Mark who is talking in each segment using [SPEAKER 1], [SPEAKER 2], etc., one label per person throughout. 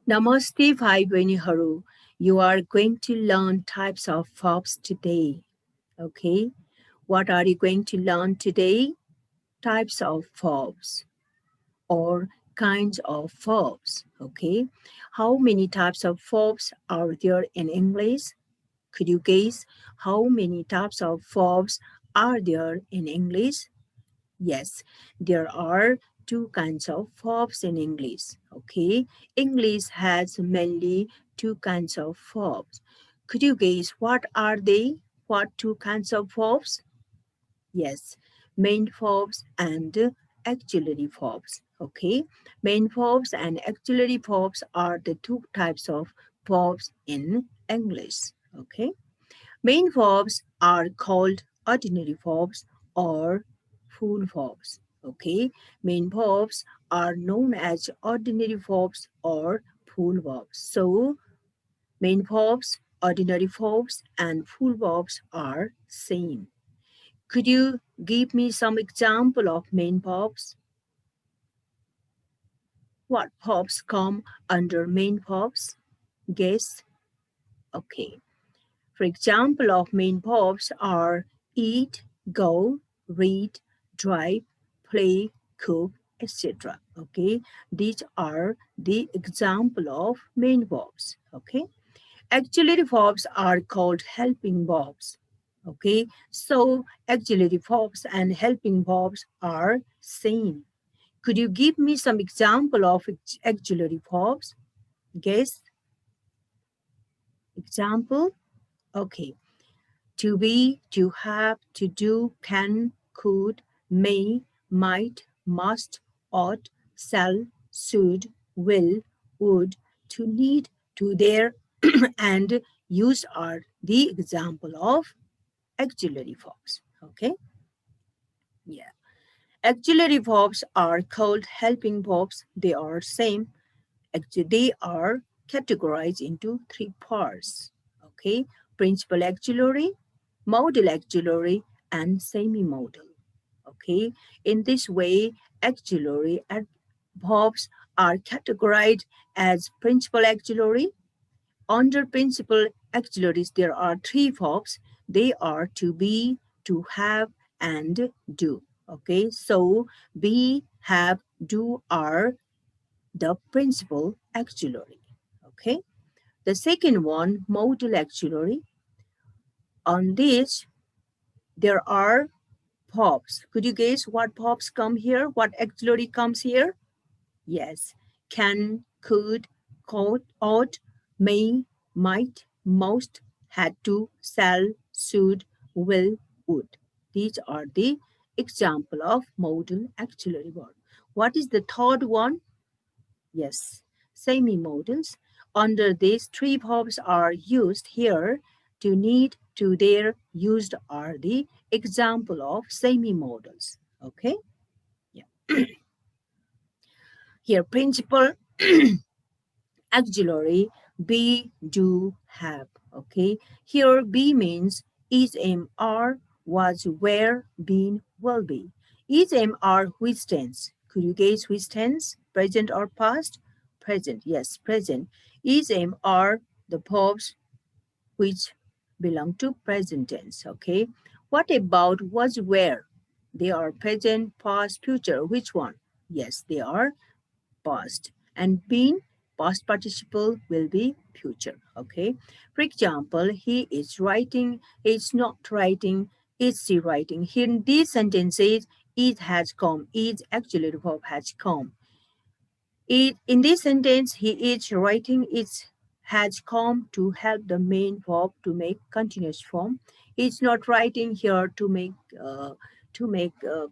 [SPEAKER 1] Namaste, Bhai Haru. You are going to learn types of verbs today. Okay. What are you going to learn today? Types of verbs or kinds of verbs. Okay. How many types of verbs are there in English? Could you guess how many types of verbs are there in English? Yes, there are two kinds of verbs in English. Okay, English has mainly two kinds of verbs. Could you guess what are they? What two kinds of verbs? Yes, main verbs and auxiliary verbs. Okay, main verbs and auxiliary verbs are the two types of verbs in English. Okay. Main verbs are called ordinary verbs or full verbs. Okay, main verbs are known as ordinary verbs or full verbs. So, main verbs, ordinary verbs, and full verbs are same. Could you give me some example of main verbs? What verbs come under main verbs? Guess. Okay. For example of main verbs are eat, go, read, drive, play, cook, etc. Okay, these are the example of main verbs. Okay, auxiliary verbs are called helping verbs. Okay, so auxiliary verbs and helping verbs are same. Could you give me some example of auxiliary verbs? Guess example. Okay. To be, to have, to do, can, could, may, might, must, ought, shall, should, will, would, to need, to dare, and use are the example of auxiliary verbs. Okay? Yeah. Auxiliary verbs are called helping verbs. They are same. Actually, they are categorized into three parts. Okay, principal auxiliary, modal auxiliary, and semi-modal. Okay, in this way, auxiliary verbs are categorized as principal auxiliary. Under principal auxiliaries, there are three verbs. They are to be, to have, and do. Okay, so be, have, do are the principal auxiliary. Okay. The second one, modal auxiliary. On this, there are verbs. Could you guess what verbs come here? What auxiliary comes here? Yes. Can, could, ought, may, might, most, had to, shall, should, will, would. These are the example of modal auxiliary verb. What is the third one? Yes, semi-modals. Under these three verbs are used here. To need, to dare, used are the example of semi-modals. Okay? Yeah. Here, principal auxiliary, be, do, have. Okay? Here, be means is, am, are, was, were, been, will be. Is, am, are, which tense? Could you guess which tense? Present or past? Present, yes, present. Is, am, are the verbs which belong to present tense. Okay? What about was, were? They are present, past, future. Which one? Yes, they are past, and been, past participle, will be future. Okay, for example, he is writing, is not writing, is she writing. Here in these sentences, it has come, is actually the verb has come. It in this sentence, he is writing, it has come to help the main verb to make continuous form. It's not writing here to make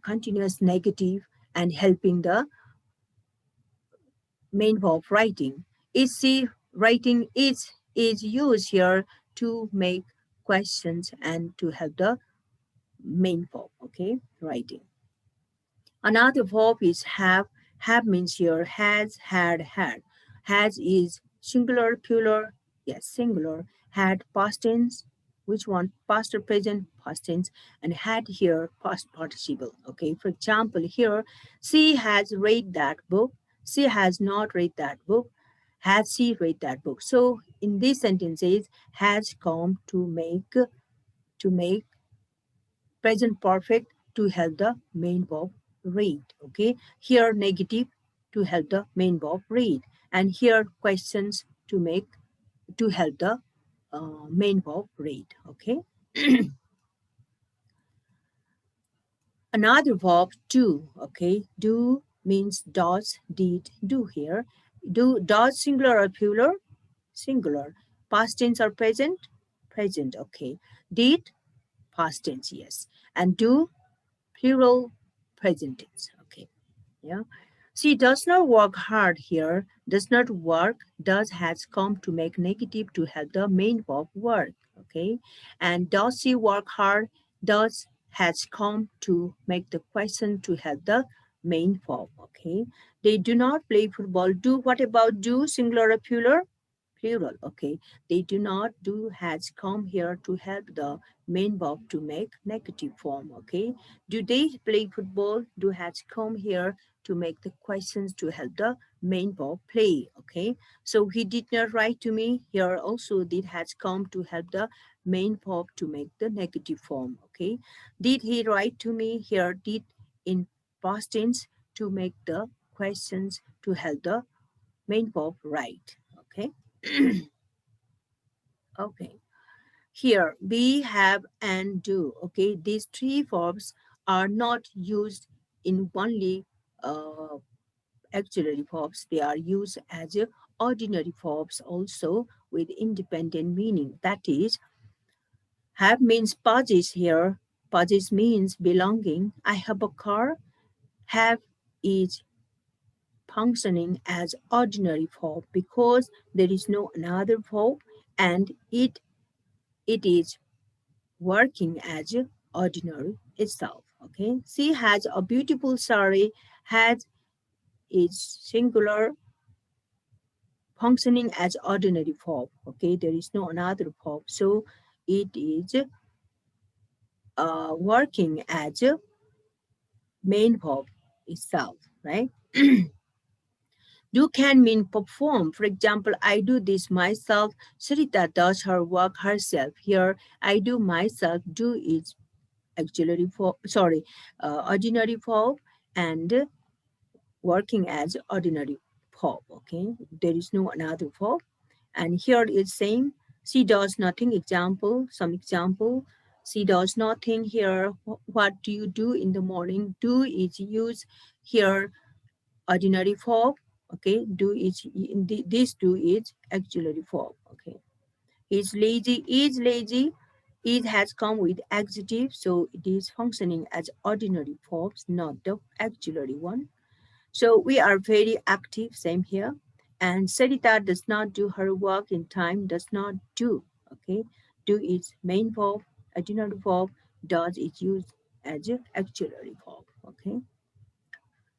[SPEAKER 1] continuous negative and helping the main verb writing. Is she writing is used here to make questions and to help the main verb, okay, writing. Another verb is have. Have means here has, had, had. Has is singular, plural, yes, singular. Had past tense, which one? Past or present, past tense, and had here past participle. Okay, for example, here she has read that book. She has not read that book. Has she read that book? So in these sentences, has come to make present perfect to help the main verb read. Okay. Here negative to help the main verb read, and here questions to help the main verb read. Okay. Another verb do. Okay. Do means does, did, do here. Do does singular or plural? Singular. Past tense or present? Present. Okay. Did past tense, yes. And do plural present tense. Okay. Yeah. She does not work hard here. Does not work. Does has come to make negative to help the main verb work. Okay. And does she work hard? Does has come to make the question to help the main verb. Okay. They do not play football. Do what about do singular or plural? Plural. Okay. They do not do has come here to help the main verb to make negative form. Okay. Do they play football? Do has come here to make the questions to help the main verb play. Okay. So he did not write to me. Here also did has come to help the main verb to make the negative form. Okay. Did he write to me? Here did in past tense to make the questions to help the main verb write. Okay. Okay. Here, be, have, and do. Okay, these three verbs are not used in only auxiliary verbs. They are used as ordinary verbs also with independent meaning. That is, have means possess here. Possess means belonging. I have a car. Have is functioning as ordinary verb because there is no another verb, and it is working as ordinary itself. Okay. She has a beautiful sari. Has is singular functioning as ordinary verb. Okay. There is no another verb. So it is working as a main verb itself, right? Do can mean perform. For example, I do this myself. Sarita does her work herself. Here, I do myself. Do is auxiliary verb, sorry, ordinary verb, and working as ordinary verb. Okay, there is no another verb. And here is same. She does nothing. Example, some example. She does nothing here. What do you do in the morning? Do is used here ordinary verb. Okay, do is this do is auxiliary verb. Okay, is lazy. Is lazy. It has come with adjective, so it is functioning as ordinary verbs, not the auxiliary one. So we are very active, same here. And Sarita does not do her work in time, does not do. Okay, do is main verb, ordinary verb, does is used as a auxiliary verb. Okay,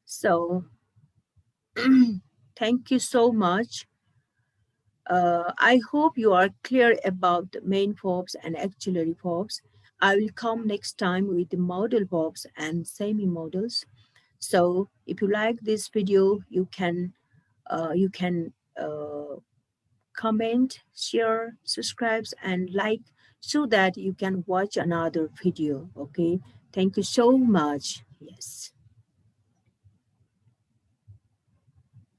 [SPEAKER 1] so thank you so much. I hope you are clear about the main verbs and auxiliary verbs. I will come next time with the modal verbs and semi-modals. So if you like this video, you can comment, share, subscribe, and like so that you can watch another video. Okay. Thank you so much. Yes.